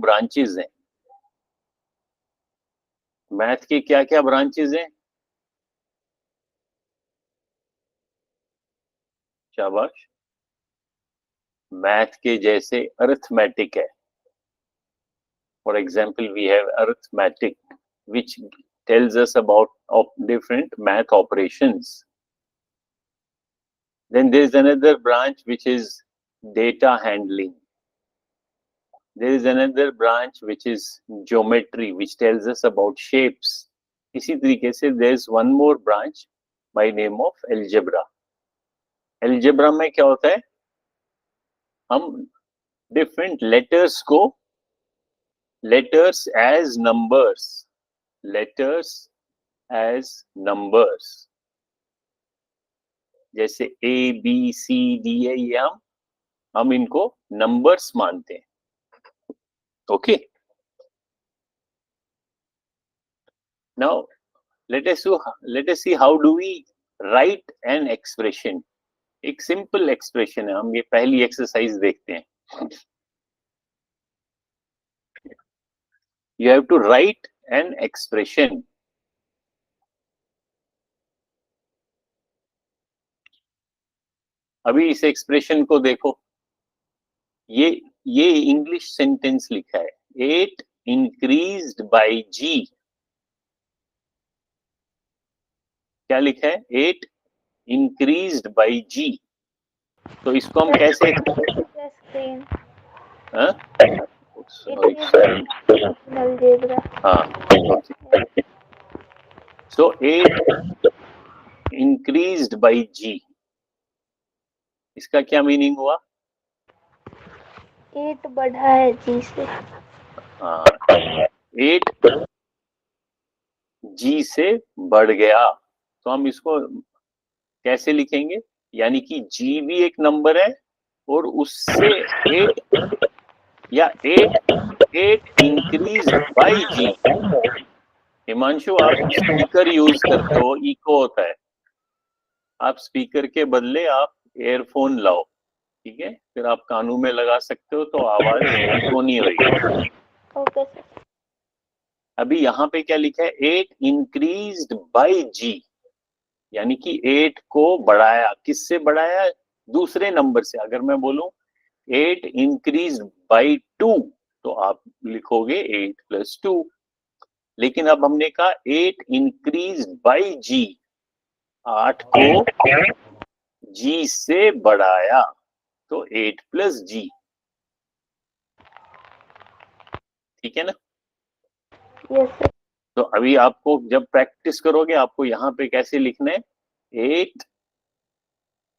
Branches हैं? Math के क्या क्या ब्रांचेस हैं? शाबाश। मैथ के जैसे अरिथमेटिक है. For example, we have arithmetic, which tells us about different math operations. Then there is another branch which is data handling. There is another branch which is geometry, which tells us about shapes. इसी तरीके से there is one more branch by name of algebra. Algebra में क्या होता है? हम different letters को letters as numbers जैसे ए बी सी डी है, ये हम इनको नंबर्स मानते हैं. Okay. Now let us see how do we write an expression. एक सिंपल एक्सप्रेशन है, हम ये पहली एक्सरसाइज देखते हैं. You have to write an expression. अभी इस एक्सप्रेशन को देखो, ये इंग्लिश सेंटेंस लिखा है. 8 increased by G. क्या लिखा है? 8 increased by G. तो इसको हम कैसे? So 8 increased by G. इसका क्या मीनिंग हुआ? 8 बढ़ा है G से. हाँ, 8 G से बढ़ गया. तो हम इसको कैसे लिखेंगे? यानी कि G भी एक नंबर है और उससे 8 या 8 इंक्रीज बाई G. हिमांशु, आप स्पीकर यूज करते हो, इको होता है. आप स्पीकर के बदले आप एयरफोन लाओ, ठीक है? फिर आप कानों में लगा सकते हो तो आवाज इको नहीं होगी. Okay sir. अभी यहाँ पे क्या लिखा है? 8 इंक्रीज्ड बाई G. यानी कि 8 को बढ़ाया. किससे बढ़ाया? दूसरे नंबर से. अगर मैं बोलूं 8 इंक्रीज्ड बाई 2 तो आप लिखोगे 8 + 2. लेकिन अब हमने कहा 8 इंक्रीज्ड बाई G. 8 को G से बढ़ाया तो 8 + G. ठीक है ना? Yes sir. तो अभी आपको जब प्रैक्टिस करोगे आपको यहाँ पे कैसे लिखना है? 8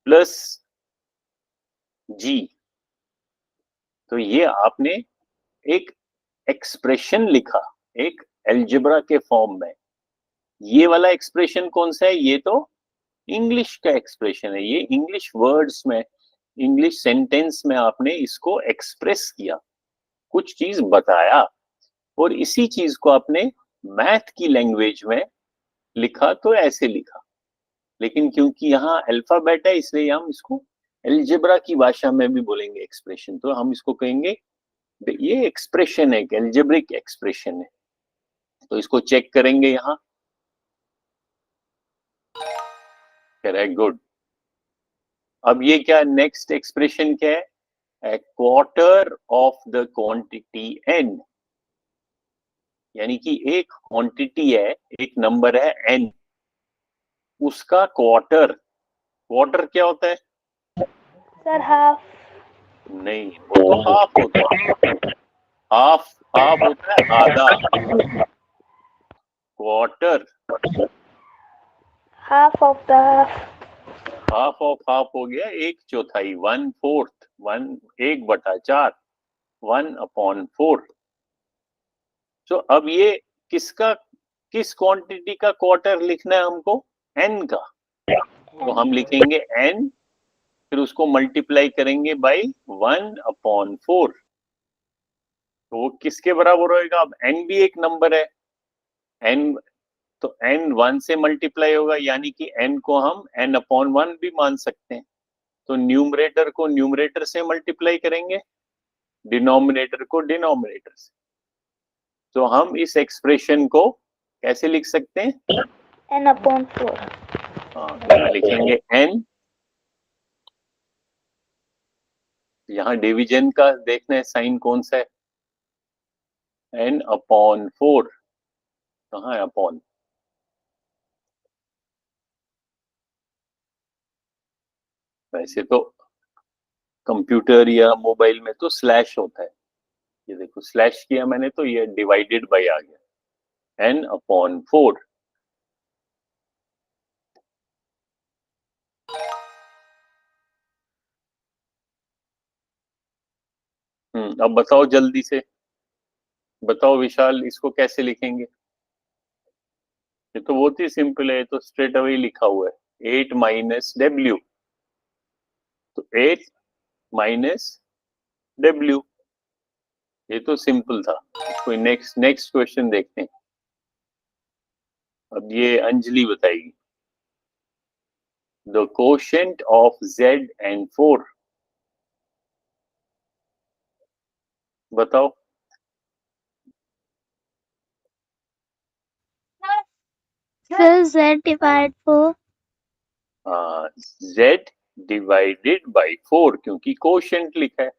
+ G. तो ये आपने एक एक्सप्रेशन लिखा, एक अलजेब्रा के फॉर्म में. ये वाला एक्सप्रेशन कौन सा है? ये तो इंग्लिश का एक्सप्रेशन है. ये इंग्लिश वर्ड्स में, इंग्लिश सेंटेंस में आपने इसको एक्सप्रेस किया, कुछ चीज बताया, और इसी चीज को आपने मैथ की लैंग्वेज में लिखा तो ऐसे लिखा. लेकिन क्योंकि यहाँ अल्फाबेट है इसलिए हम इसको अलजेब्रा की भाषा में भी बोलेंगे एक्सप्रेशन. तो हम इसको कहेंगे ये एक्सप्रेशन है, अलजेब्रिक एक्सप्रेशन है. तो इसको चेक करेंगे यहाँ. Correct, good. अब ये क्या नेक्स्ट एक्सप्रेशन क्या है? A quarter of the quantity n. यानी कि एक क्वांटिटी है, एक नंबर है n, उसका क्वार्टर. क्वार्टर क्या होता है? Sir half. नहीं, वो तो हाफ होता है. हाफ होता है आधा. Quarter half of the half. Half of half हो गया 1/4. 1/4. 1/4. 1/4. तो अब ये किस क्वांटिटी का क्वार्टर लिखना है हमको? n का. तो हम लिखेंगे n, फिर उसको मल्टीप्लाई करेंगे बाई 1/4. तो वो किसके बराबर होएगा? अब n भी एक नंबर है. n तो n 1 से मल्टीप्लाई होगा, यानी कि n को हम n/1 भी मान सकते हैं. तो न्यूमरेटर को न्यूमरेटर से मल्टीप्लाई करेंगे, डिनोमिनेटर को डिनोमिनेटर से. तो हम इस एक्सप्रेशन को कैसे लिख सकते हैं? n/4. यहाँ लिखेंगे n, यहाँ डिवीजन का देखना है साइन कौन सा है, n/4, कहाँ है अपॉन? वैसे तो कंप्यूटर या मोबाइल में तो स्लैश होता है, ये देखो स्लैश किया मैंने तो ये डिवाइडेड बाय आ गया, n/4। अब बताओ जल्दी से, बताओ विशाल, इसको कैसे लिखेंगे? ये तो बहुत ही सिंपल है, ये तो स्ट्रेट अवे लिखा हुआ है, 8 माइनस डब्ल्यू, तो 8 माइनस डब्ल्यू, ये तो सिंपल था। कोई नेक्स्ट क्वेश्चन देखते हैं। अब ये अंजलि बताएगी, the quotient of z and 4, बताओ। Sir, Z divide 4. z divided by 4, क्योंकि कोशेंट लिखा है,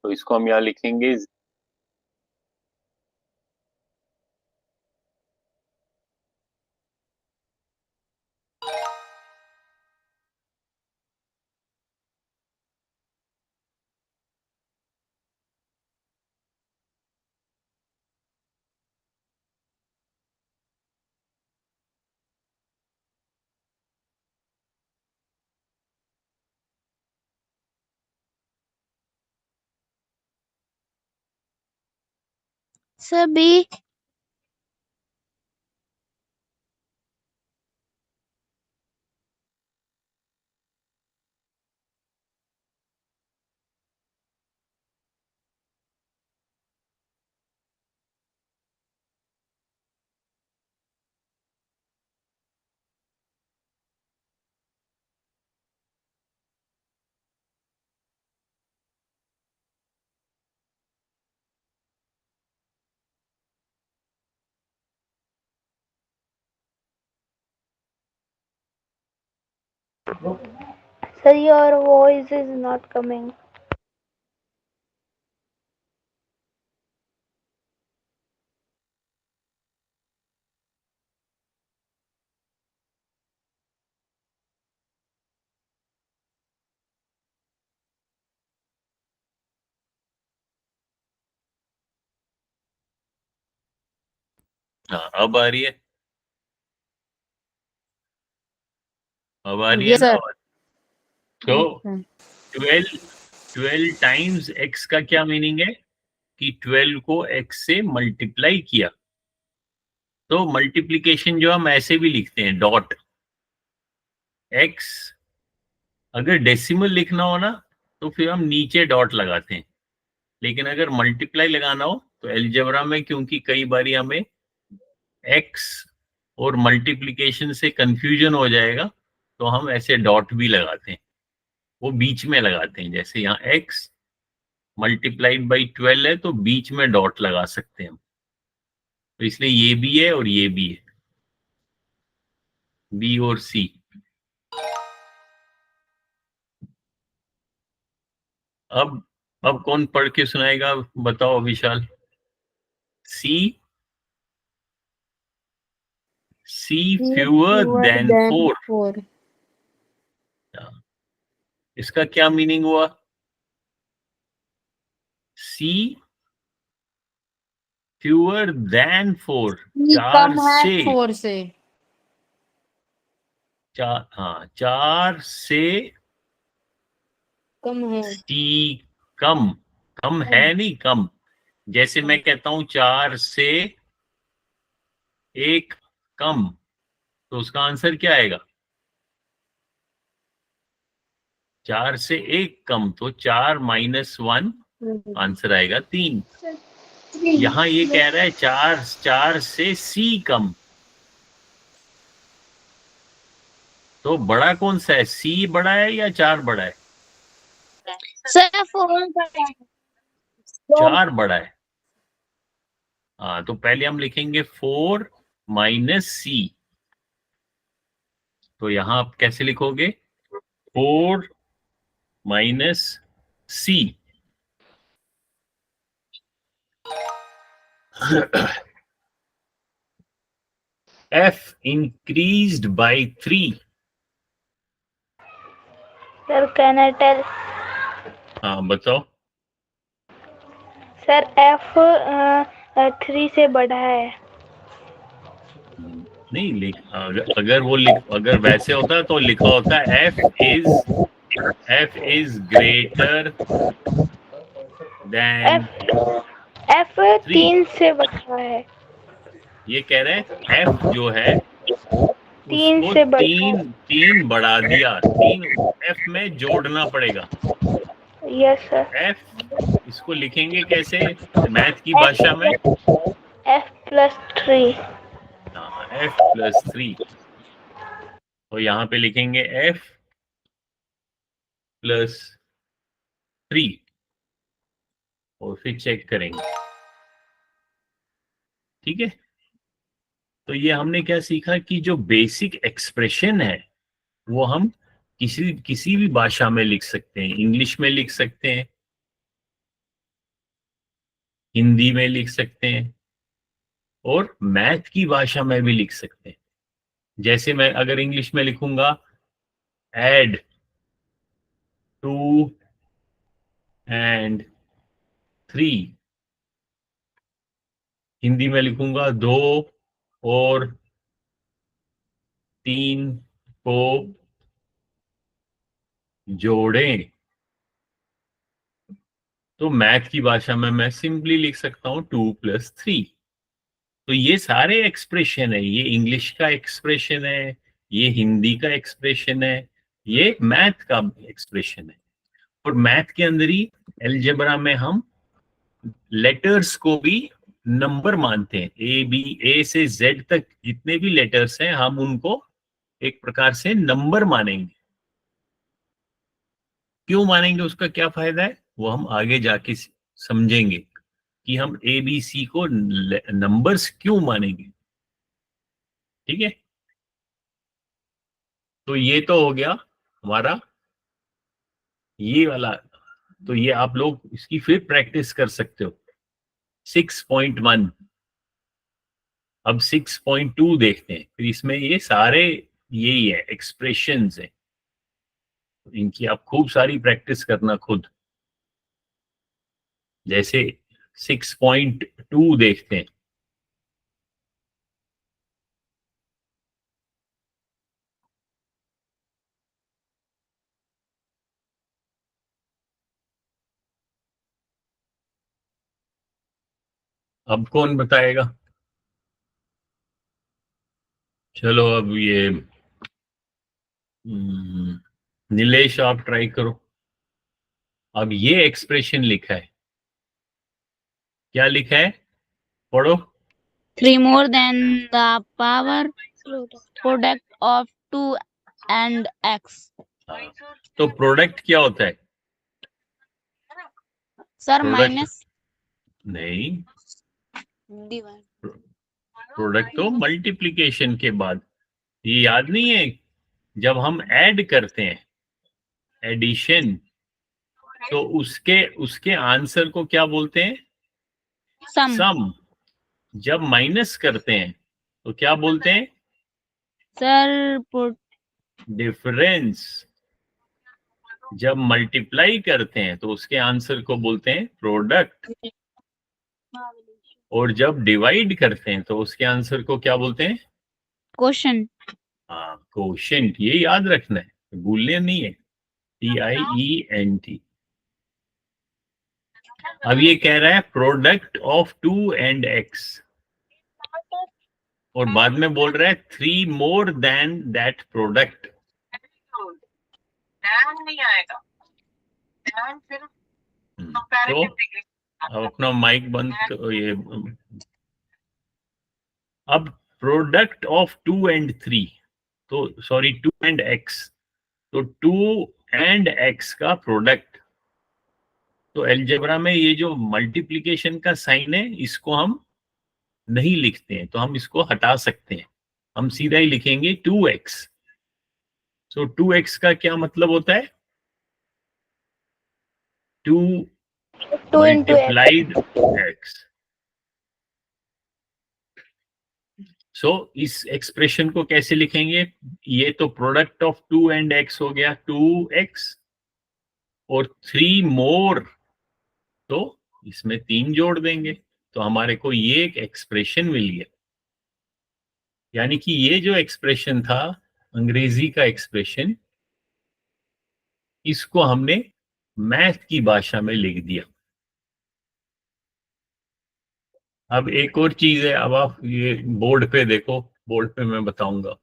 तो इसको हम यहाँ लिखेंगे Sir, B. Sir, your voice is not coming. हाँ, अब आ रही है, अब आ रही है Yes, ना sir. आवाज? तो 12 टाइम्स x का क्या मीनिंग है कि 12 को x से मल्टीप्लाई किया, तो मल्टीप्लिकेशन जो हम ऐसे भी लिखते हैं, डॉट x, अगर डेसिमल लिखना हो ना तो फिर हम नीचे डॉट लगाते हैं, लेकिन अगर मल्टीप्लाई लगाना हो तो एलजेब्रा में, क्योंकि कई बार हमें x और मल्टीप्लिकेशन से कंफ्यूजन हो जाएगा, तो हम ऐसे डॉट भी लगाते हैं, वो बीच में लगाते हैं, जैसे यहाँ x मल्टीप्लाइड बाई 12 है तो बीच में डॉट लगा सकते हैं हम, तो इसलिए ये भी है और ये भी है, बी और सी। अब कौन पढ़ के सुनाएगा, बताओ विशाल। सी फ्यूअर देन 4, इसका क्या मीनिंग हुआ? सी फ्यूअर देन 4, कम है 4 4 से, 4 से कम है। सी कम, कम है नहीं, कम, जैसे मैं कहता हूं 4 से 1 कम, तो उसका आंसर क्या आएगा? 4 से 1 कम, तो 4 माइनस 1, आंसर आएगा 3। यहाँ ये कह रहा है 4 से सी कम, तो बड़ा कौन सा है, सी बड़ा है या 4 बड़ा है? Sir, 4 बड़ा है. 4 बड़ा है। हाँ, तो पहले हम लिखेंगे 4 माइनस सी। तो यहां आप कैसे लिखोगे? 4 minus C. F increased by 3. Sir, can I tell? हाँ बताओ। सर F 3 से बड़ा है। नहीं लिख, अगर वैसे होता तो लिखा होता F is greater than F 3। 3 से बड़ा है। ये कह रहे हैं F जो है 3 उसको से बड़ा है। तीन बढ़ा दिया, 3 F में जोड़ना पड़ेगा। Yes sir. F इसको लिखेंगे कैसे मैथ की F भाषा में? प्लस 3। हाँ, F प्लस 3। तो यहाँ पे लिखेंगे F प्लस 3 और फिर चेक करेंगे। ठीक है, तो ये हमने क्या सीखा कि जो बेसिक एक्सप्रेशन है वो हम किसी भी भाषा में लिख सकते हैं। इंग्लिश में लिख सकते हैं, हिंदी में लिख सकते हैं और मैथ की भाषा में भी लिख सकते हैं। जैसे मैं अगर इंग्लिश में लिखूंगा एड 2 एंड 3, हिंदी में लिखूंगा 2 और 3 को जोड़ें। तो मैथ की भाषा में मैं सिंपली लिख सकता हूं 2 + 3। तो ये सारे एक्सप्रेशन है, ये इंग्लिश का एक्सप्रेशन है, ये हिंदी का एक्सप्रेशन है, ये मैथ का एक्सप्रेशन है। और मैथ के अंदर ही अलजेब्रा में हम लेटर्स को भी नंबर मानते हैं। ए से जेड तक जितने भी लेटर्स हैं हम उनको एक प्रकार से नंबर मानेंगे। क्यों मानेंगे, उसका क्या फायदा है वो हम आगे जाके समझेंगे कि हम ABC को नंबर्स क्यों मानेंगे। ठीक है, तो ये तो हो गया हमारा ये वाला। तो ये आप लोग इसकी फिर प्रैक्टिस कर सकते हो। 6.1। अब 6.2 देखते हैं। फिर इसमें ये सारे यही है, एक्सप्रेशंस है। इनकी आप खूब सारी प्रैक्टिस करना खुद। जैसे 6.2 देखते हैं। अब कौन बताएगा? चलो अब ये नीलेश आप ट्राई करो। अब ये एक्सप्रेशन लिखा है, क्या लिखा है पढ़ो। 3 more than the power product of 2 and x. तो प्रोडक्ट क्या होता है? सर Product- माइनस नहीं, डिवाइड। प्रोडक्ट तो मल्टीप्लिकेशन के बाद। ये याद नहीं है जब हम ऐड करते हैं एडिशन, तो उसके आंसर को क्या बोलते हैं? सम। सम। जब माइनस करते हैं तो क्या बोलते हैं? Sir difference. जब मल्टीप्लाई करते हैं तो उसके आंसर को बोलते हैं प्रोडक्ट। और जब डिवाइड करते हैं तो उसके आंसर को क्या बोलते हैं? क्वेश्चन। हाँ, कोशेंट। ये याद रखना है, भूलने नहीं है। TIENT। अब ये कह रहा है प्रोडक्ट ऑफ 2 एंड x, और बाद में बोल रहा है 3 मोर देन दैट प्रोडक्ट। नहीं आएगा फिर तो अब अपना माइक बंद ये अब प्रोडक्ट ऑफ 2 एंड 3, तो सॉरी 2 एंड x, तो 2 एंड x का प्रोडक्ट। तो अलजेब्रा में ये जो मल्टीप्लिकेशन का साइन है इसको हम नहीं लिखते हैं तो हम इसको हटा सकते हैं, हम सीधा ही लिखेंगे 2x। सो 2x का क्या मतलब होता है? 2 2 into x. Multiplied x। सो इस एक्सप्रेशन को कैसे लिखेंगे? ये तो प्रोडक्ट ऑफ 2 एंड x हो गया 2x, और 3 मोर, तो इसमें 3 जोड़ देंगे तो हमारे को ये एक एक्सप्रेशन मिल गया। यानी कि ये जो एक्सप्रेशन था अंग्रेजी का एक्सप्रेशन, इसको हमने मैथ की भाषा में लिख दिया। अब एक और चीज है, अब आप ये बोर्ड पे देखो, बोर्ड पे मैं बताऊंगा।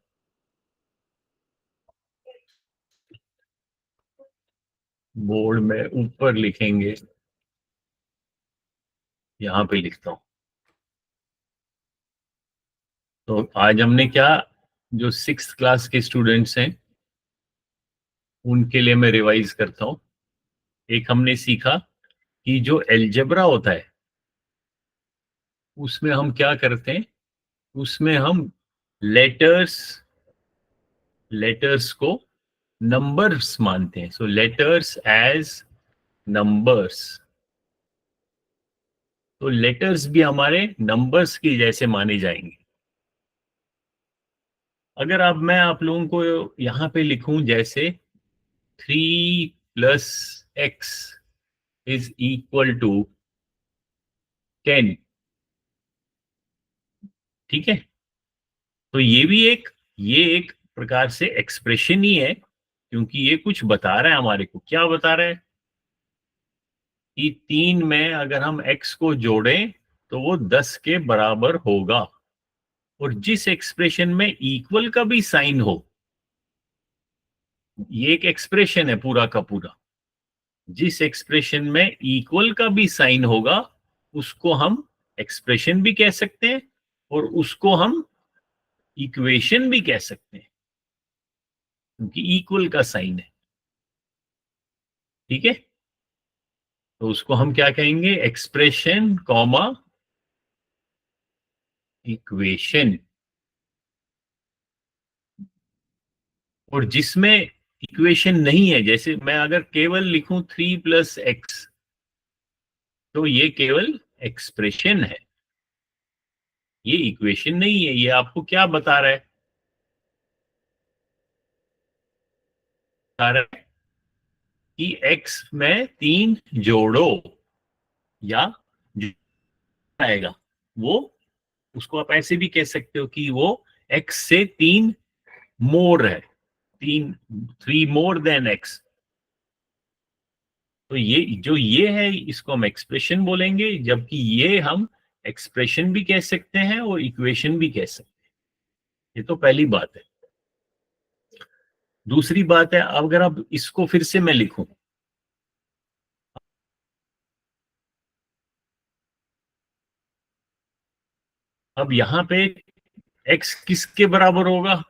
बोर्ड में ऊपर लिखेंगे, यहां पे लिखता हूं। तो आज हमने क्या, जो 6th क्लास के स्टूडेंट्स हैं उनके लिए मैं रिवाइज करता हूं। एक हमने सीखा कि जो एल्जेब्रा होता है उसमें हम क्या करते हैं, उसमें हम लेटर्स को नंबर्स मानते हैं। सो लेटर्स एज नंबर्स, तो लेटर्स भी हमारे नंबर्स की जैसे माने जाएंगे। अगर अब मैं आप लोगों को यहां पे लिखूं जैसे 3 + x इज इक्वल टू 10, ठीक है, तो ये एक प्रकार से एक्सप्रेशन ही है, क्योंकि ये कुछ बता रहा है हमारे को। क्या बता रहा है कि 3 में अगर हम x को जोड़ें तो वो 10 के बराबर होगा, और जिस एक्सप्रेशन में इक्वल का भी साइन हो, ये एक एक्सप्रेशन है पूरा का पूरा, जिस एक्सप्रेशन में इक्वल का भी साइन होगा उसको हम एक्सप्रेशन भी कह सकते हैं और उसको हम इक्वेशन भी कह सकते हैं, क्योंकि इक्वल का साइन है, ठीक है। तो उसको हम क्या कहेंगे, एक्सप्रेशन कॉमा इक्वेशन। और जिसमें इक्वेशन नहीं है, जैसे मैं अगर केवल लिखूं 3 + x, तो ये केवल एक्सप्रेशन है, ये इक्वेशन नहीं है। ये आपको क्या बता रहा है, कि x में 3 जोड़ो, या जो आएगा वो, उसको आप ऐसे भी कह सकते हो कि वो x से 3 मोर है, 3 मोर देन x। तो ये है, इसको हम एक्सप्रेशन बोलेंगे, जबकि ये हम एक्सप्रेशन भी कह सकते हैं और इक्वेशन भी कह सकते हैं। ये तो पहली बात है। दूसरी बात है, अगर अब इसको फिर से मैं लिखूं, अब यहां पे x किसके बराबर होगा,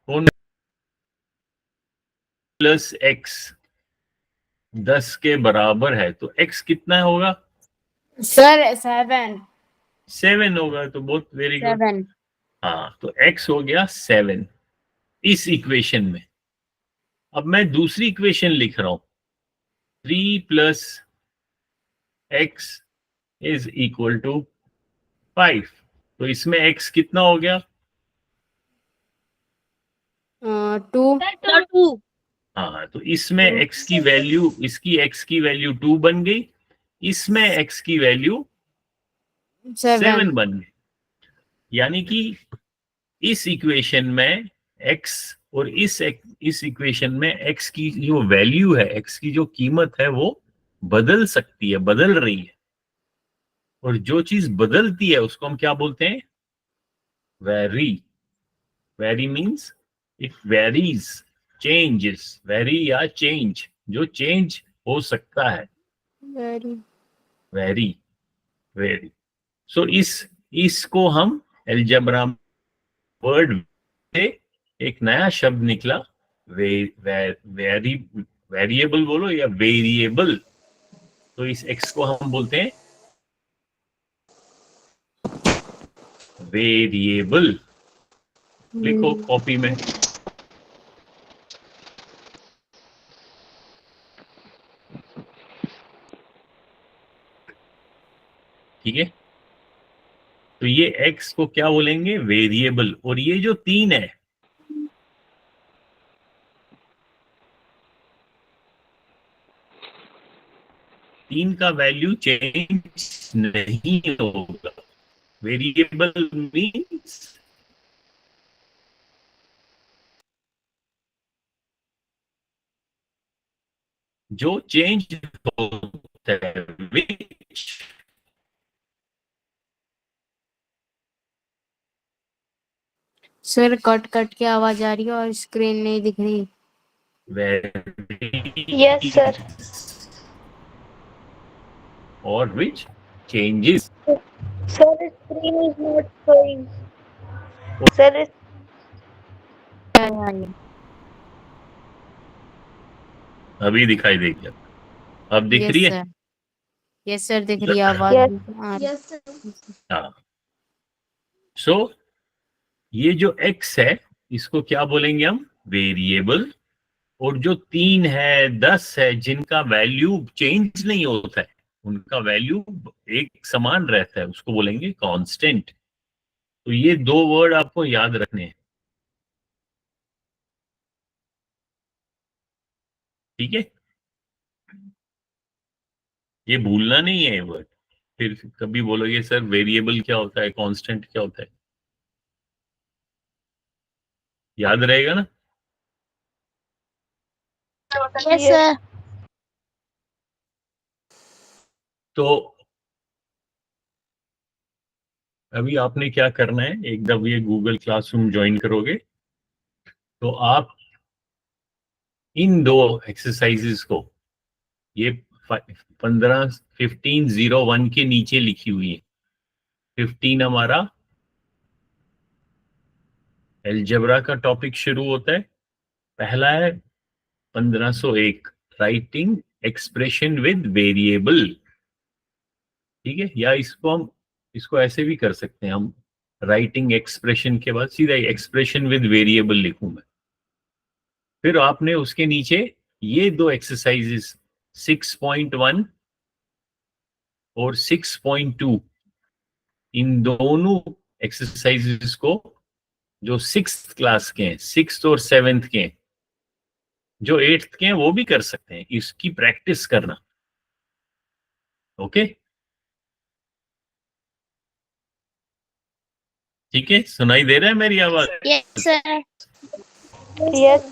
+ x 10 के बराबर है, तो x कितना होगा, सर 7। 7 होगा। तो बहुत वेरी गुड। 7 हाँ, तो x हो गया 7 इस इक्वेशन में। अब मैं दूसरी इक्वेशन लिख रहा हूं, 3 + x इज इक्वल टू 5। तो इसमें x कितना हो गया, 2। 2 हाँ, तो इसमें x की वैल्यू, इसकी x की वैल्यू 2 बन गई, इसमें x की वैल्यू 7 बन गई। यानी कि इस इक्वेशन में x और इस इक्वेशन में x की जो वैल्यू है, x की जो कीमत है, वो बदल सकती है, बदल रही है। और जो चीज बदलती है उसको हम क्या बोलते हैं, very. Very means it varies, changes, very या चेंज, जो चेंज हो सकता है, वेरी वेरी। सो इसको हम एल्जेब्रा वर्ड से एक नया शब्द निकला, वेरिएबल बोलो या वेरिएबल। तो इस x को हम बोलते हैं वेरिएबल लिखो कॉपी में। ठीक है, तो ये x को क्या बोलेंगे? वेरिएबल। और ये जो 3 है, तीन का वैल्यू चेंज नहीं होगा। वेरिएबल मीन्स जो चेंज होता है, which सर कट कट के आवाज आ रही है और स्क्रीन नहीं दिख रही। Yes, sir. or which changes. Sir, screen is not showing. Sir, अभी दिखाई देगी, अब दिख रही है? यस सर दिख रही है आवाज। Yes. हाँ, सो ये जो x है इसको क्या बोलेंगे हम? वेरिएबल। और जो 3 है, 10 है, जिनका वैल्यू चेंज नहीं होता है, उनका वैल्यू एक समान रहता है, उसको बोलेंगे कांस्टेंट। तो ये 2 वर्ड आपको याद रखने हैं। ठीक है, ये भूलना नहीं है ये वर्ड। फिर कभी बोलोगे सर वेरिएबल क्या होता है, कांस्टेंट क्या होता है, याद रहेगा ना? Yes, sir. तो अभी आपने क्या करना है, एक जब ये गूगल क्लासरूम ज्वाइन करोगे तो आप इन 2 एक्सरसाइजेस को, ये 1501 के नीचे लिखी हुई है। 15 हमारा अलजेब्रा का टॉपिक शुरू होता है। पहला है 1501 राइटिंग एक्सप्रेशन विद वेरिएबल। ठीक है, या इसको ऐसे भी कर सकते हैं हम, राइटिंग एक्सप्रेशन के बाद सीधा एक्सप्रेशन विद वेरिएबल लिखूं मैं। फिर आपने उसके नीचे ये 2 एक्सरसाइजेस 6.1 और 6.2, इन दोनों एक्सरसाइजेस को जो 6th क्लास के हैं, 6th और 7th के हैं, जो 8th के हैं वो भी कर सकते हैं, इसकी प्रैक्टिस करना। ओके, ठीक है, सुनाई दे रहा है मेरी आवाज? Yes, sir. Yes.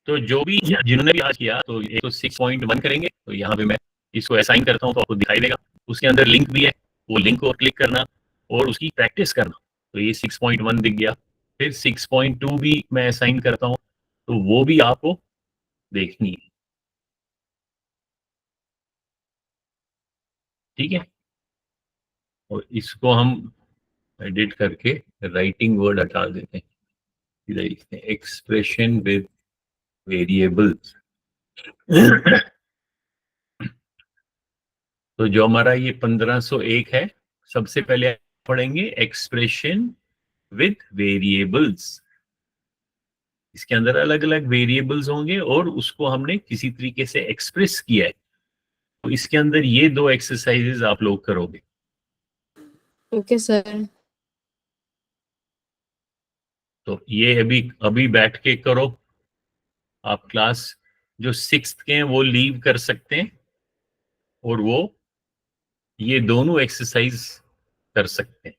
तो जो भी जिन्होंने भी आज किया, तो ये तो 6.1 करेंगे। तो यहाँ पे मैं इसको असाइन करता हूँ तो आपको दिखाई देगा, उसके अंदर लिंक भी है, वो लिंक को क्लिक करना और उसकी प्रैक्टिस करना। तो ये 6.1 दिख गया। फिर 6.2 भी मैं असाइन करता हूँ, तो वो भी आपको देखनी है। ठीक है, और इसको हम एडिट करके राइटिंग वर्ड हटा देते हैं, सीधा लिखते हैं एक्सप्रेशन विद वेरिएबल्स। तो जो हमारा ये 1501 है, सबसे पहले पढ़ेंगे एक्सप्रेशन विद वेरिएबल्स। इसके अंदर अलग अलग वेरिएबल्स होंगे और उसको हमने किसी तरीके से एक्सप्रेस किया है। तो इसके अंदर ये 2 एक्सरसाइजेज आप लोग करोगे। Okay sir. तो ये अभी बैठ के करो। आप क्लास जो 6th के हैं वो लीव कर सकते हैं और वो ये दोनों एक्सरसाइज कर सकते हैं।